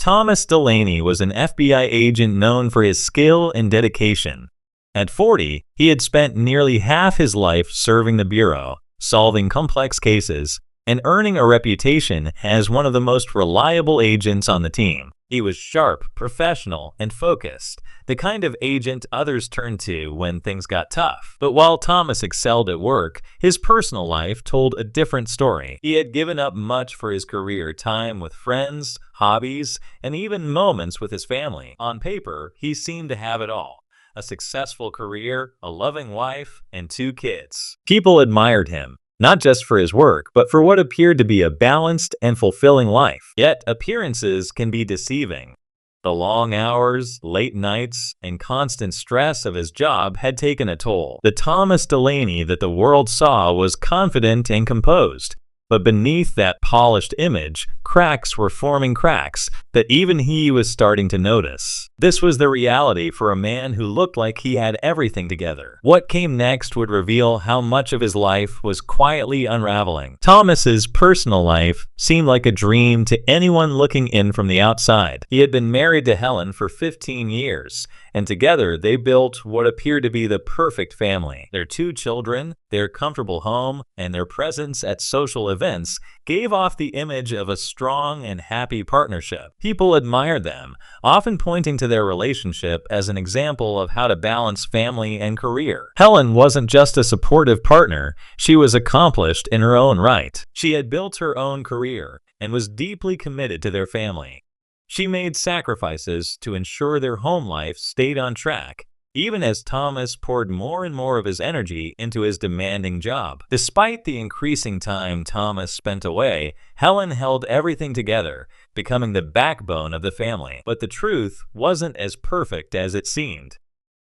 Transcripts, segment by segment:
Thomas Delaney was an FBI agent known for his skill and dedication. At 40, he had spent nearly half his life serving the Bureau, solving complex cases, and earning a reputation as one of the most reliable agents on the team. He was sharp, professional, and focused, the kind of agent others turned to when things got tough. But while Thomas excelled at work, his personal life told a different story. He had given up much for his career, time with friends, hobbies, and even moments with his family. On paper, he seemed to have it all: a successful career, a loving wife, and 2 kids. People admired him, not just for his work, but for what appeared to be a balanced and fulfilling life. Yet, appearances can be deceiving. The long hours, late nights, and constant stress of his job had taken a toll. The Thomas Delaney that the world saw was confident and composed, but beneath that polished image, cracks were forming, cracks that even he was starting to notice. This was the reality for a man who looked like he had everything together. What came next would reveal how much of his life was quietly unraveling. Thomas's personal life seemed like a dream to anyone looking in from the outside. He had been married to Helen for 15 years, and together they built what appeared to be the perfect family. Their 2 children, their comfortable home, and their presence at social events gave off the image of a strong and happy partnership. People admired them, often pointing to their relationship as an example of how to balance family and career. Helen wasn't just a supportive partner, she was accomplished in her own right. She had built her own career and was deeply committed to their family. She made sacrifices to ensure their home life stayed on track, even as Thomas poured more and more of his energy into his demanding job. Despite the increasing time Thomas spent away, Helen held everything together, becoming the backbone of the family. But the truth wasn't as perfect as it seemed.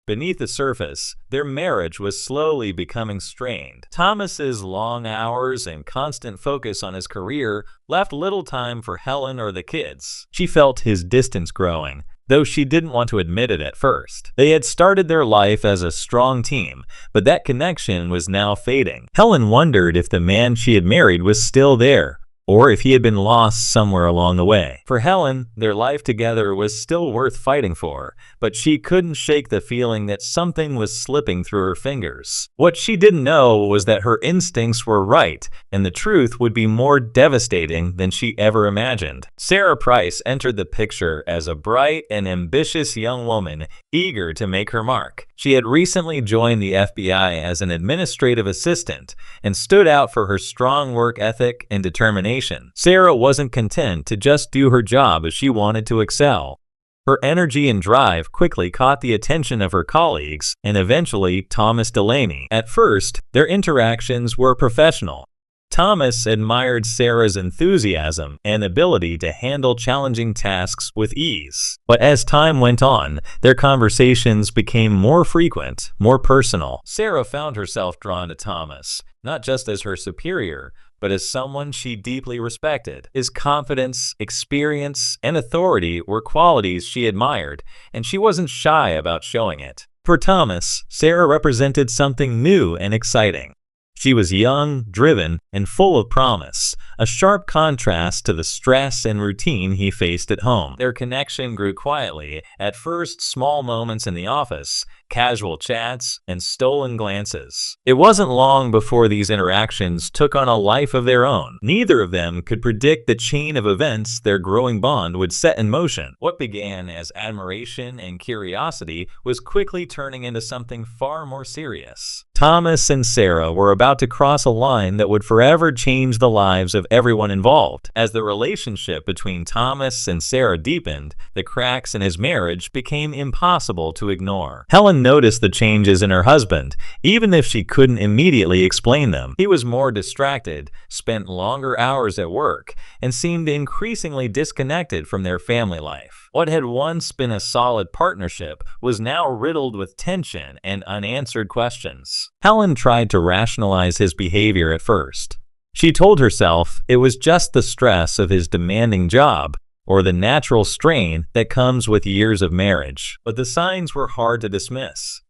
Beneath the surface, their marriage was slowly becoming strained. Thomas's long hours and constant focus on his career left little time for Helen or the kids. She felt his distance growing, though she didn't want to admit it at first. They had started their life as a strong team, but that connection was now fading. Helen wondered if the man she had married was still there, or if he had been lost somewhere along the way. For Helen, their life together was still worth fighting for, but she couldn't shake the feeling that something was slipping through her fingers. What she didn't know was that her instincts were right, and the truth would be more devastating than she ever imagined. Sarah Price entered the picture as a bright and ambitious young woman eager to make her mark. She had recently joined the FBI as an administrative assistant and stood out for her strong work ethic and determination. Sarah wasn't content to just do her job as she wanted to excel. Her energy and drive quickly caught the attention of her colleagues and eventually Thomas Delaney. At first, their interactions were professional. Thomas admired Sarah's enthusiasm and ability to handle challenging tasks with ease. But as time went on, their conversations became more frequent, more personal. Sarah found herself drawn to Thomas, not just as her superior, but as someone she deeply respected. His confidence, experience, and authority were qualities she admired, and she wasn't shy about showing it. For Thomas, Sarah represented something new and exciting. She was young, driven, and full of promise, a sharp contrast to the stress and routine he faced at home. Their connection grew quietly, at first small moments in the office, casual chats, and stolen glances. It wasn't long before these interactions took on a life of their own. Neither of them could predict the chain of events their growing bond would set in motion. What began as admiration and curiosity was quickly turning into something far more serious. Thomas and Sarah were about to cross a line that would forever change the lives of everyone involved. As the relationship between Thomas and Sarah deepened, the cracks in his marriage became impossible to ignore. Helen noticed the changes in her husband, even if she couldn't immediately explain them. He was more distracted, spent longer hours at work, and seemed increasingly disconnected from their family life. What had once been a solid partnership was now riddled with tension and unanswered questions. Helen tried to rationalize his behavior at first. She told herself it was just the stress of his demanding job, or the natural strain that comes with years of marriage. But the signs were hard to dismiss.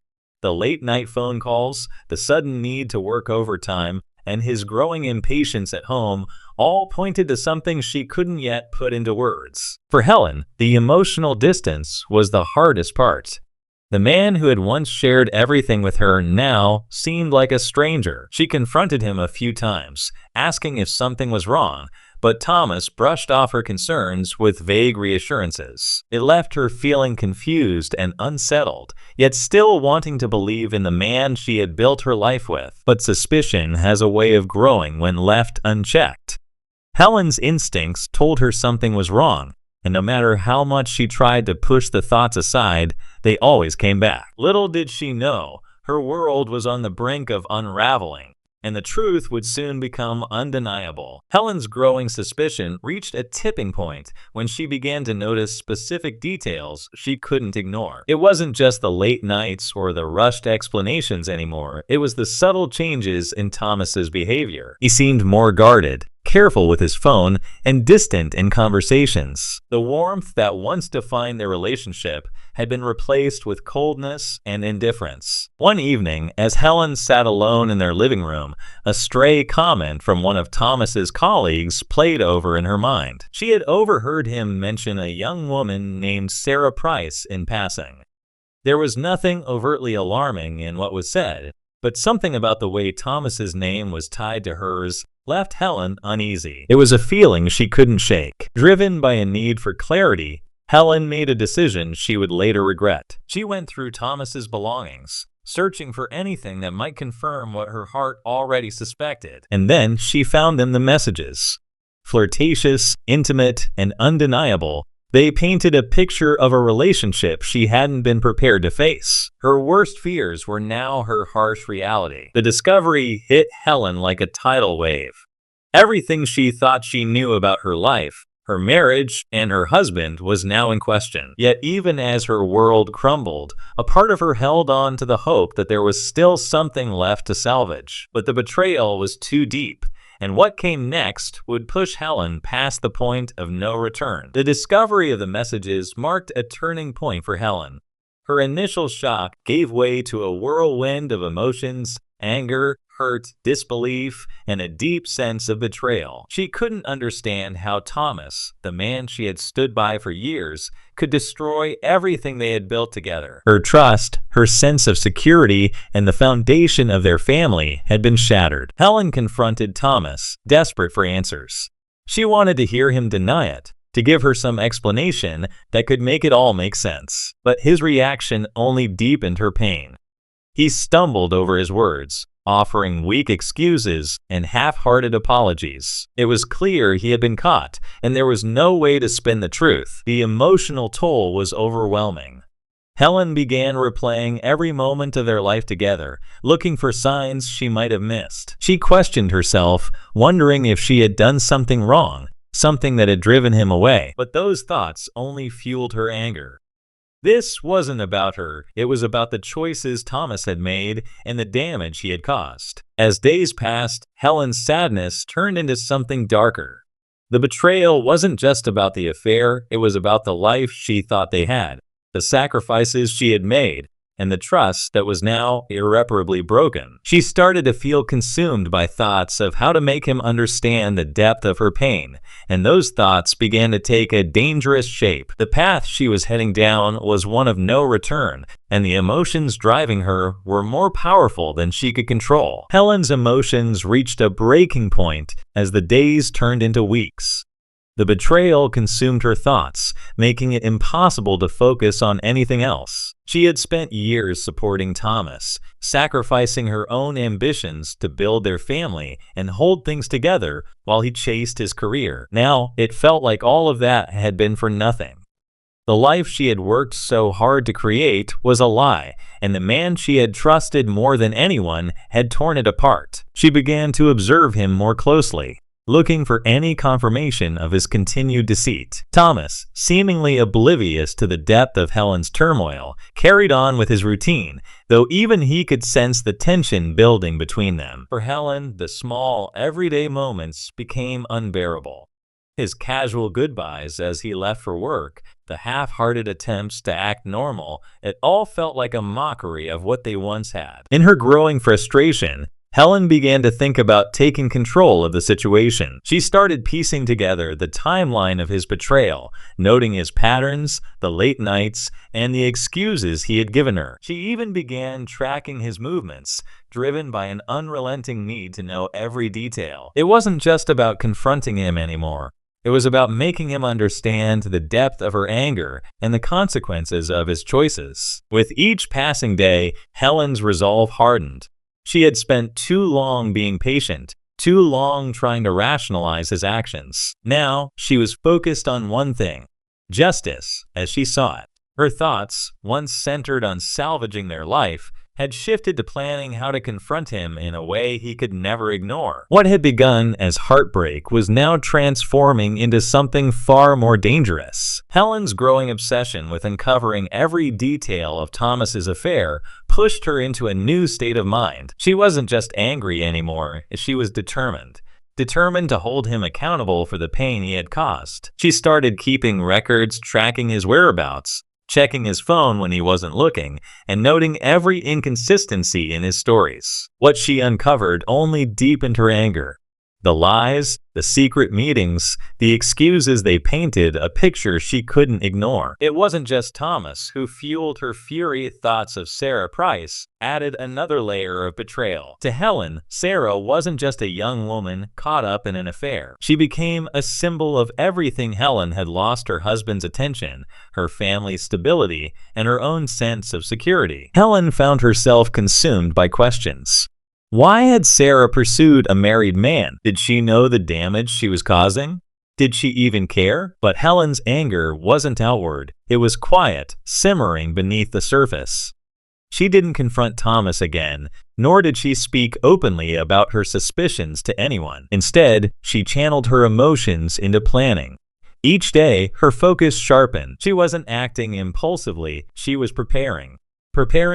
The late-night phone calls, the sudden need to work overtime, and his growing impatience at home all pointed to something she couldn't yet put into words. For Helen, the emotional distance was the hardest part. The man who had once shared everything with her now seemed like a stranger. She confronted him a few times, asking if something was wrong, but Thomas brushed off her concerns with vague reassurances. It left her feeling confused and unsettled, yet still wanting to believe in the man she had built her life with. But suspicion has a way of growing when left unchecked. Helen's instincts told her something was wrong, and no matter how much she tried to push the thoughts aside, they always came back. Little did she know, her world was on the brink of unraveling, and the truth would soon become undeniable. Helen's growing suspicion reached a tipping point when she began to notice specific details she couldn't ignore. It wasn't just the late nights or the rushed explanations anymore, it was the subtle changes in Thomas's behavior. He seemed more guarded, careful with his phone, and distant in conversations. The warmth that once defined their relationship had been replaced with coldness and indifference. One evening, as Helen sat alone in their living room, a stray comment from one of Thomas's colleagues played over in her mind. She had overheard him mention a young woman named Sarah Price in passing. There was nothing overtly alarming in what was said, but something about the way Thomas's name was tied to hers left Helen uneasy. It was a feeling she couldn't shake. Driven by a need for clarity, Helen made a decision she would later regret. She went through Thomas's belongings, searching for anything that might confirm what her heart already suspected. And then she found them the messages. Flirtatious, intimate, and undeniable, they painted a picture of a relationship she hadn't been prepared to face. Her worst fears were now her harsh reality. The discovery hit Helen like a tidal wave. Everything she thought she knew about her life, her marriage, and her husband was now in question. Yet even as her world crumbled, a part of her held on to the hope that there was still something left to salvage. But the betrayal was too deep, and what came next would push Helen past the point of no return. The discovery of the messages marked a turning point for Helen. Her initial shock gave way to a whirlwind of emotions, anger, hurt, disbelief, and a deep sense of betrayal. She couldn't understand how Thomas, the man she had stood by for years, could destroy everything they had built together. Her trust, her sense of security, and the foundation of their family had been shattered. Helen confronted Thomas, desperate for answers. She wanted to hear him deny it, to give her some explanation that could make it all make sense. But his reaction only deepened her pain. He stumbled over his words, offering weak excuses and half-hearted apologies. It was clear he had been caught, and there was no way to spin the truth. The emotional toll was overwhelming. Helen began replaying every moment of their life together, looking for signs she might have missed. She questioned herself, wondering if she had done something wrong, something that had driven him away. But those thoughts only fueled her anger. This wasn't about her, it was about the choices Thomas had made and the damage he had caused. As days passed, Helen's sadness turned into something darker. The betrayal wasn't just about the affair, it was about the life she thought they had, the sacrifices she had made, and the trust that was now irreparably broken. She started to feel consumed by thoughts of how to make him understand the depth of her pain, and those thoughts began to take a dangerous shape. The path she was heading down was one of no return, and the emotions driving her were more powerful than she could control. Helen's emotions reached a breaking point as the days turned into weeks. The betrayal consumed her thoughts, making it impossible to focus on anything else. She had spent years supporting Thomas, sacrificing her own ambitions to build their family and hold things together while he chased his career. Now, it felt like all of that had been for nothing. The life she had worked so hard to create was a lie, and the man she had trusted more than anyone had torn it apart. She began to observe him more closely, looking for any confirmation of his continued deceit. Thomas, seemingly oblivious to the depth of Helen's turmoil, carried on with his routine, though even he could sense the tension building between them. For Helen, the small, everyday moments became unbearable. His casual goodbyes as he left for work, the half-hearted attempts to act normal, it all felt like a mockery of what they once had. In her growing frustration, Helen began to think about taking control of the situation. She started piecing together the timeline of his betrayal, noting his patterns, the late nights, and the excuses he had given her. She even began tracking his movements, driven by an unrelenting need to know every detail. It wasn't just about confronting him anymore. It was about making him understand the depth of her anger and the consequences of his choices. With each passing day, Helen's resolve hardened. She had spent too long being patient, too long trying to rationalize his actions. Now, she was focused on one thing: justice, as she saw it. Her thoughts, once centered on salvaging their life, had shifted to planning how to confront him in a way he could never ignore. What had begun as heartbreak was now transforming into something far more dangerous. Helen's growing obsession with uncovering every detail of Thomas's affair pushed her into a new state of mind. She wasn't just angry anymore, she was determined to hold him accountable for the pain he had caused. She started keeping records, tracking his whereabouts, checking his phone when he wasn't looking, and noting every inconsistency in his stories. What she uncovered only deepened her anger. The lies, the secret meetings, the excuses they painted a picture she couldn't ignore. It wasn't just Thomas who fueled her fury. Thoughts of Sarah Price added another layer of betrayal. To Helen, Sarah wasn't just a young woman caught up in an affair. She became a symbol of everything Helen had lost: her husband's attention, her family's stability, and her own sense of security. Helen found herself consumed by questions. Why had Sarah pursued a married man? Did she know the damage she was causing? Did she even care? But Helen's anger wasn't outward. It was quiet, simmering beneath the surface. She didn't confront Thomas again, nor did she speak openly about her suspicions to anyone. Instead, she channeled her emotions into planning. Each day, her focus sharpened. She wasn't acting impulsively, she was preparing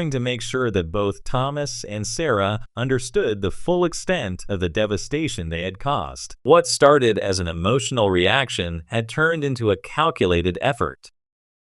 to make sure that both Thomas and Sarah understood the full extent of the devastation they had caused. What started as an emotional reaction had turned into a calculated effort.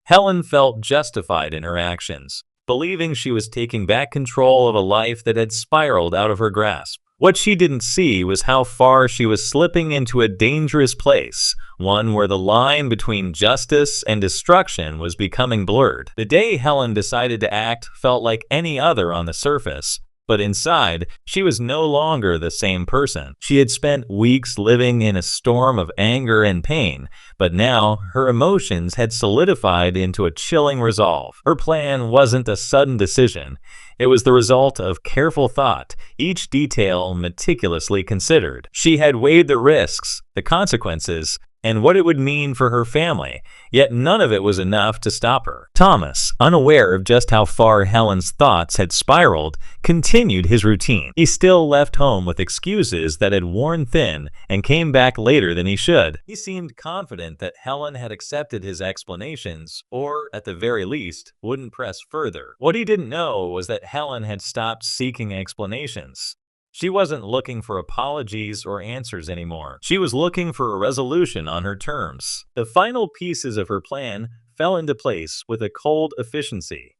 Helen felt justified in her actions, believing she was taking back control of a life that had spiraled out of her grasp. What she didn't see was how far she was slipping into a dangerous place, one where the line between justice and destruction was becoming blurred. The day Helen decided to act felt like any other on the surface, but inside, she was no longer the same person. She had spent weeks living in a storm of anger and pain, but now her emotions had solidified into a chilling resolve. Her plan wasn't a sudden decision. It was the result of careful thought, each detail meticulously considered. She had weighed the risks, the consequences, and what it would mean for her family, yet none of it was enough to stop her. Thomas, unaware of just how far Helen's thoughts had spiraled, continued his routine. He still left home with excuses that had worn thin and came back later than he should. He seemed confident that Helen had accepted his explanations, or, at the very least, wouldn't press further. What he didn't know was that Helen had stopped seeking explanations. She wasn't looking for apologies or answers anymore. She was looking for a resolution on her terms. The final pieces of her plan fell into place with a cold efficiency.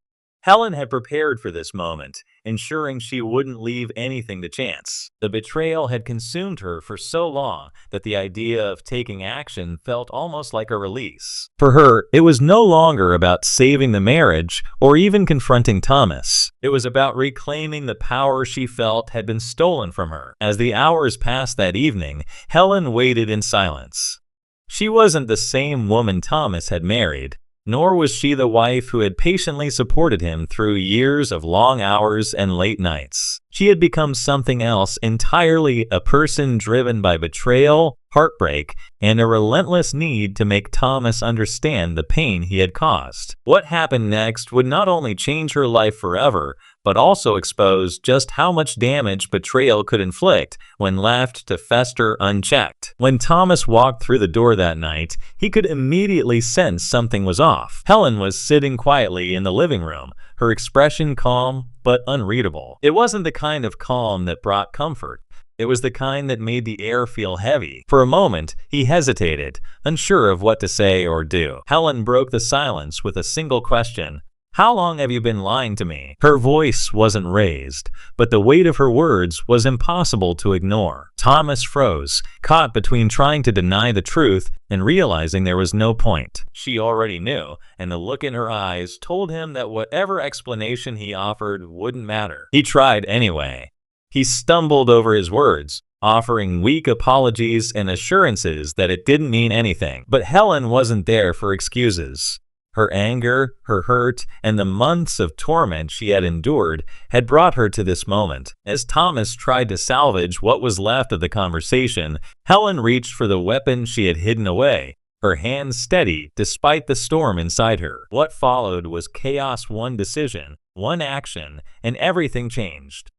Helen had prepared for this moment, ensuring she wouldn't leave anything to chance. The betrayal had consumed her for so long that the idea of taking action felt almost like a release. For her, it was no longer about saving the marriage or even confronting Thomas. It was about reclaiming the power she felt had been stolen from her. As the hours passed that evening, Helen waited in silence. She wasn't the same woman Thomas had married, nor was she the wife who had patiently supported him through years of long hours and late nights. She had become something else entirely, a person driven by betrayal, heartbreak, and a relentless need to make Thomas understand the pain he had caused. What happened next would not only change her life forever, but also expose just how much damage betrayal could inflict when left to fester unchecked. When Thomas walked through the door that night, he could immediately sense something was off. Helen was sitting quietly in the living room, her expression calm but unreadable. It wasn't the kind of calm that brought comfort. It was the kind that made the air feel heavy. For a moment, he hesitated, unsure of what to say or do. Helen broke the silence with a single question. How long have you been lying to me?" Her voice wasn't raised, but the weight of her words was impossible to ignore. Thomas froze, caught between trying to deny the truth and realizing there was no point. She already knew, and the look in her eyes told him that whatever explanation he offered wouldn't matter. He tried anyway. He stumbled over his words, offering weak apologies and assurances that it didn't mean anything. But Helen wasn't there for excuses. Her anger, her hurt, and the months of torment she had endured had brought her to this moment. As Thomas tried to salvage what was left of the conversation, Helen reached for the weapon she had hidden away, her hands steady despite the storm inside her. What followed was chaos. One decision, one action, and everything changed.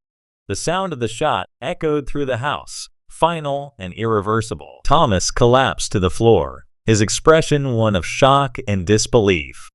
The sound of the shot echoed through the house, final and irreversible. Thomas collapsed to the floor, his expression one of shock and disbelief.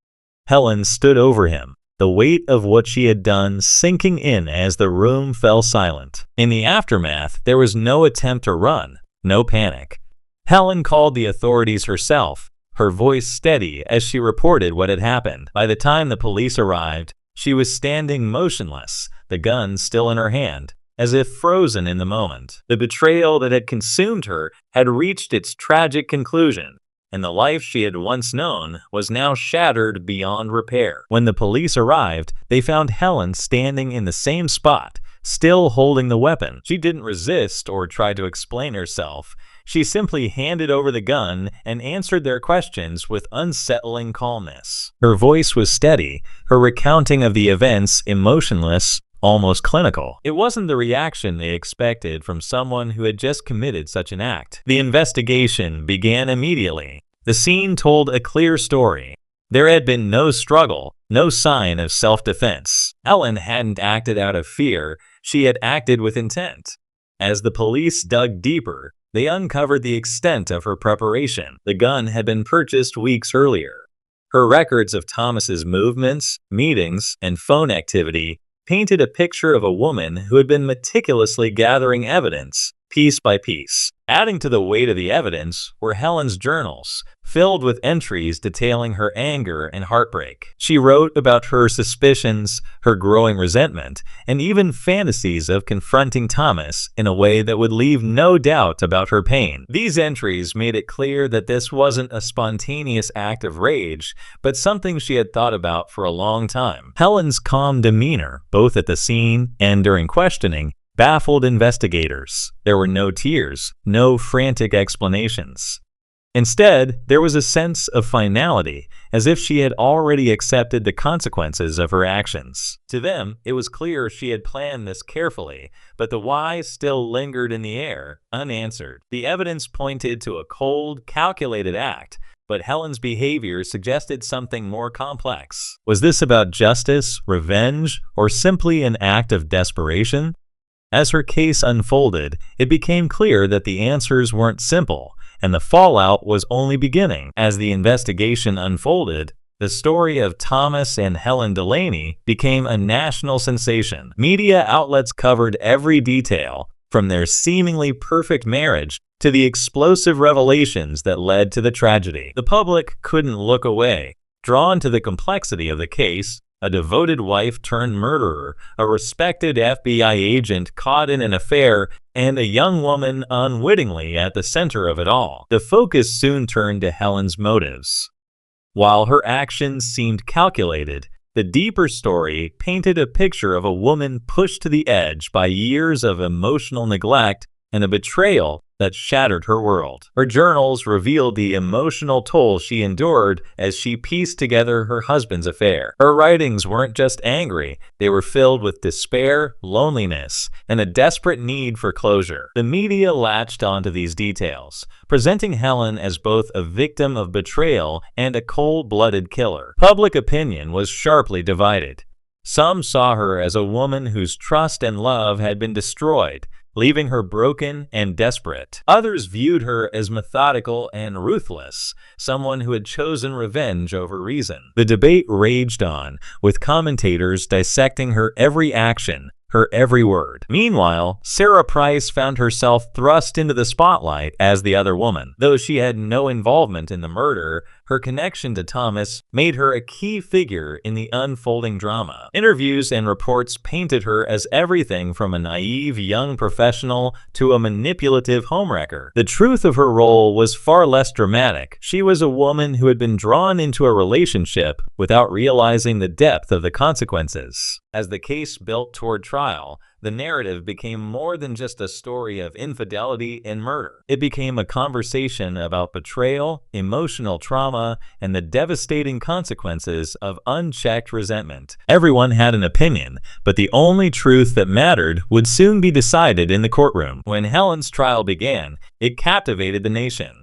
Helen stood over him, the weight of what she had done sinking in as the room fell silent. In the aftermath, there was no attempt to run, no panic. Helen called the authorities herself, her voice steady as she reported what had happened. By the time the police arrived, she was standing motionless, the gun still in her hand, as if frozen in the moment. The betrayal that had consumed her had reached its tragic conclusion, and the life she had once known was now shattered beyond repair. When the police arrived, they found Helen standing in the same spot, still holding the weapon. She didn't resist or try to explain herself. She simply handed over the gun and answered their questions with unsettling calmness. Her voice was steady, her recounting of the events emotionless, almost clinical. It wasn't the reaction they expected from someone who had just committed such an act. The investigation began immediately. The scene told a clear story. There had been no struggle, no sign of self-defense. Helen hadn't acted out of fear, she had acted with intent. As the police dug deeper, they uncovered the extent of her preparation. The gun had been purchased weeks earlier. Her records of Thomas's movements, meetings, and phone activity painted a picture of a woman who had been meticulously gathering evidence, piece by piece. Adding to the weight of the evidence were Helen's journals, filled with entries detailing her anger and heartbreak. She wrote about her suspicions, her growing resentment, and even fantasies of confronting Thomas in a way that would leave no doubt about her pain. These entries made it clear that this wasn't a spontaneous act of rage, but something she had thought about for a long time. Helen's calm demeanor, both at the scene and during questioning, baffled investigators. There were no tears, no frantic explanations. Instead, there was a sense of finality, as if she had already accepted the consequences of her actions. To them, it was clear she had planned this carefully, but the why still lingered in the air, unanswered. The evidence pointed to a cold, calculated act, but Helen's behavior suggested something more complex. Was this about justice, revenge, or simply an act of desperation? As her case unfolded, it became clear that the answers weren't simple, and the fallout was only beginning. As the investigation unfolded, the story of Thomas and Helen Delaney became a national sensation. Media outlets covered every detail, from their seemingly perfect marriage to the explosive revelations that led to the tragedy. The public couldn't look away, drawn to the complexity of the case. A devoted wife turned murderer, a respected FBI agent caught in an affair, and a young woman unwittingly at the center of it all. The focus soon turned to Helen's motives. While her actions seemed calculated, the deeper story painted a picture of a woman pushed to the edge by years of emotional neglect and a betrayal that shattered her world. Her journals revealed the emotional toll she endured as she pieced together her husband's affair. Her writings weren't just angry, they were filled with despair, loneliness, and a desperate need for closure. The media latched onto these details, presenting Helen as both a victim of betrayal and a cold-blooded killer. Public opinion was sharply divided. Some saw her as a woman whose trust and love had been destroyed, leaving her broken and desperate. Others viewed her as methodical and ruthless, someone who had chosen revenge over reason. The debate raged on, with commentators dissecting her every action, her every word. Meanwhile, Sarah Price found herself thrust into the spotlight as the other woman. Though she had no involvement in the murder, her connection to Thomas made her a key figure in the unfolding drama. Interviews and reports painted her as everything from a naive young professional to a manipulative homewrecker. The truth of her role was far less dramatic. She was a woman who had been drawn into a relationship without realizing the depth of the consequences. As the case built toward trial, the narrative became more than just a story of infidelity and murder. It became a conversation about betrayal, emotional trauma, and the devastating consequences of unchecked resentment. Everyone had an opinion, but the only truth that mattered would soon be decided in the courtroom. When Helen's trial began, it captivated the nation.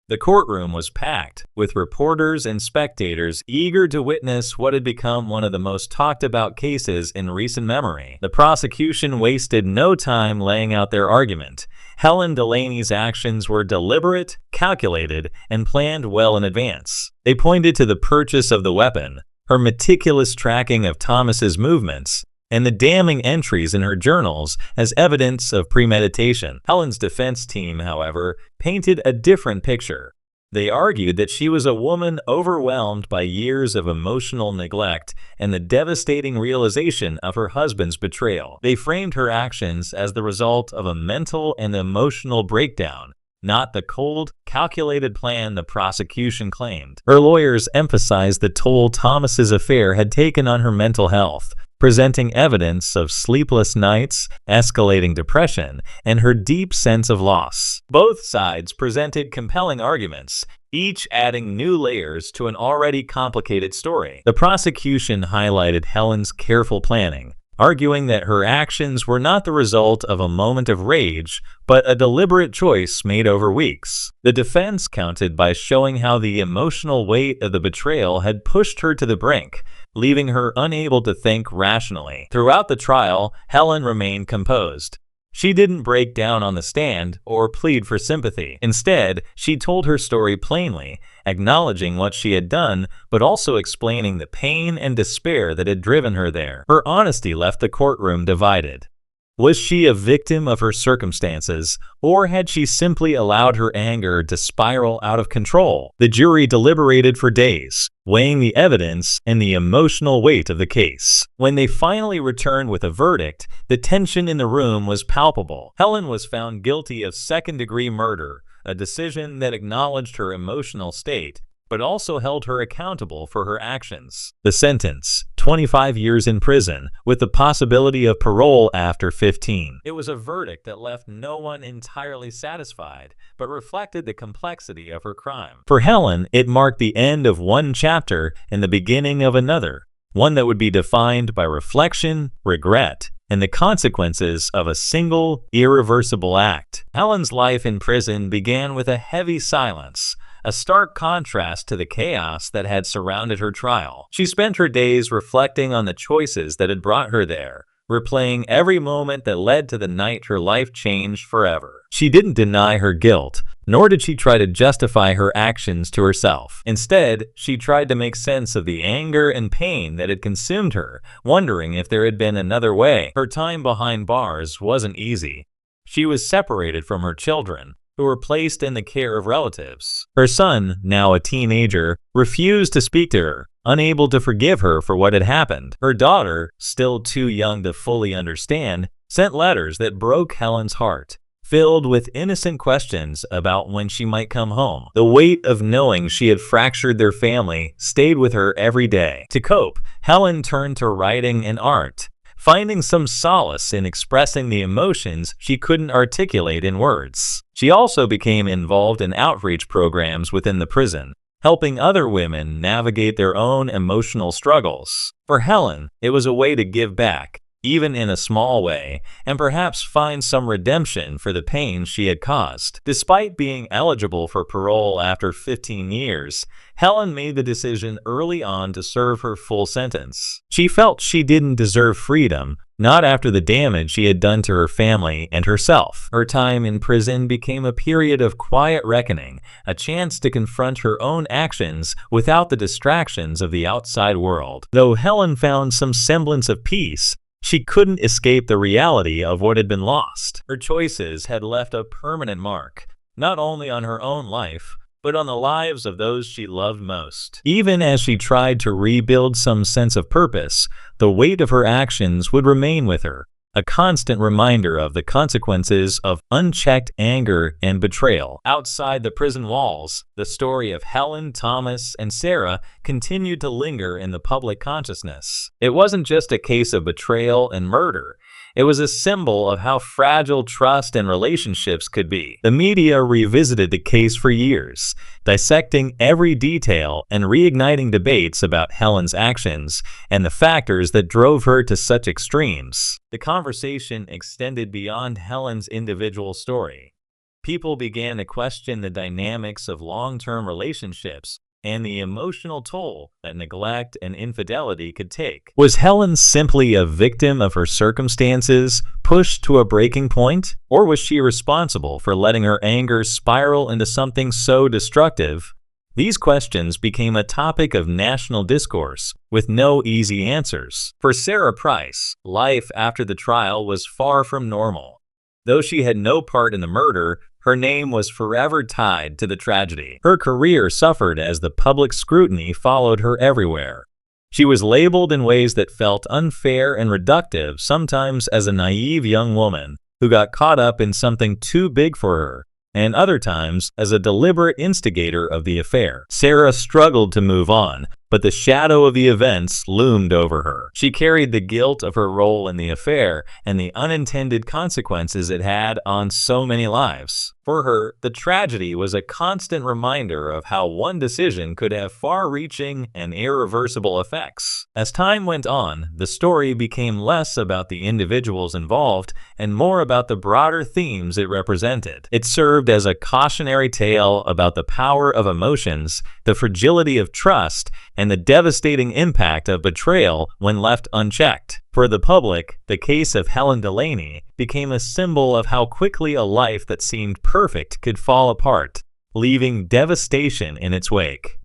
The courtroom was packed, with reporters and spectators eager to witness what had become one of the most talked about cases in recent memory. The prosecution wasted no time laying out their argument. Helen Delaney's actions were deliberate, calculated, and planned well in advance. They pointed to the purchase of the weapon, her meticulous tracking of Thomas's movements, and the damning entries in her journals as evidence of premeditation. Helen's defense team, however, painted a different picture. They argued that she was a woman overwhelmed by years of emotional neglect and the devastating realization of her husband's betrayal. They framed her actions as the result of a mental and emotional breakdown, not the cold, calculated plan the prosecution claimed. Her lawyers emphasized the toll Thomas's affair had taken on her mental health, presenting evidence of sleepless nights, escalating depression, and her deep sense of loss. Both sides presented compelling arguments, each adding new layers to an already complicated story. The prosecution highlighted Helen's careful planning, arguing that her actions were not the result of a moment of rage, but a deliberate choice made over weeks. The defense countered by showing how the emotional weight of the betrayal had pushed her to the brink, leaving her unable to think rationally. Throughout the trial, Helen remained composed. She didn't break down on the stand or plead for sympathy. Instead, she told her story plainly, acknowledging what she had done, but also explaining the pain and despair that had driven her there. Her honesty left the courtroom divided. Was she a victim of her circumstances, or had she simply allowed her anger to spiral out of control? The jury deliberated for days, weighing the evidence and the emotional weight of the case. When they finally returned with a verdict, the tension in the room was palpable. Helen was found guilty of second-degree murder, a decision that acknowledged her emotional state, but also held her accountable for her actions. The sentence, 25 years in prison, with the possibility of parole after 15. It was a verdict that left no one entirely satisfied, but reflected the complexity of her crime. For Helen, it marked the end of one chapter and the beginning of another, one that would be defined by reflection, regret, and the consequences of a single, irreversible act. Helen's life in prison began with a heavy silence, a stark contrast to the chaos that had surrounded her trial. She spent her days reflecting on the choices that had brought her there, replaying every moment that led to the night her life changed forever. She didn't deny her guilt, nor did she try to justify her actions to herself. Instead, she tried to make sense of the anger and pain that had consumed her, wondering if there had been another way. Her time behind bars wasn't easy. She was separated from her children, who were placed in the care of relatives. Her son, now a teenager, refused to speak to her, unable to forgive her for what had happened. Her daughter, still too young to fully understand, sent letters that broke Helen's heart, filled with innocent questions about when she might come home. The weight of knowing she had fractured their family stayed with her every day. To cope, Helen turned to writing and art, finding some solace in expressing the emotions she couldn't articulate in words. She also became involved in outreach programs within the prison, helping other women navigate their own emotional struggles. For Helen, it was a way to give back, even in a small way, and perhaps find some redemption for the pain she had caused. Despite being eligible for parole after 15 years, Helen made the decision early on to serve her full sentence. She felt she didn't deserve freedom, not after the damage she had done to her family and herself. Her time in prison became a period of quiet reckoning, a chance to confront her own actions without the distractions of the outside world. Though Helen found some semblance of peace, she couldn't escape the reality of what had been lost. Her choices had left a permanent mark, not only on her own life, but on the lives of those she loved most. Even as she tried to rebuild some sense of purpose, the weight of her actions would remain with her, a constant reminder of the consequences of unchecked anger and betrayal. Outside the prison walls, the story of Helen, Thomas, and Sarah continued to linger in the public consciousness. It wasn't just a case of betrayal and murder. It was a symbol of how fragile trust and relationships could be. The media revisited the case for years, dissecting every detail and reigniting debates about Helen's actions and the factors that drove her to such extremes. The conversation extended beyond Helen's individual story. People began to question the dynamics of long-term relationships and the emotional toll that neglect and infidelity could take. Was Helen simply a victim of her circumstances, pushed to a breaking point? Or was she responsible for letting her anger spiral into something so destructive? These questions became a topic of national discourse, with no easy answers. For Sarah Price, life after the trial was far from normal. Though she had no part in the murder, her name was forever tied to the tragedy. Her career suffered as the public scrutiny followed her everywhere. She was labeled in ways that felt unfair and reductive, sometimes as a naive young woman who got caught up in something too big for her, and other times as a deliberate instigator of the affair. Sarah struggled to move on, but the shadow of the events loomed over her. She carried the guilt of her role in the affair and the unintended consequences it had on so many lives. For her, the tragedy was a constant reminder of how one decision could have far-reaching and irreversible effects. As time went on, the story became less about the individuals involved and more about the broader themes it represented. It served as a cautionary tale about the power of emotions, the fragility of trust, and the devastating impact of betrayal when left unchecked. For the public, the case of Helen Delaney became a symbol of how quickly a life that seemed perfect could fall apart, leaving devastation in its wake.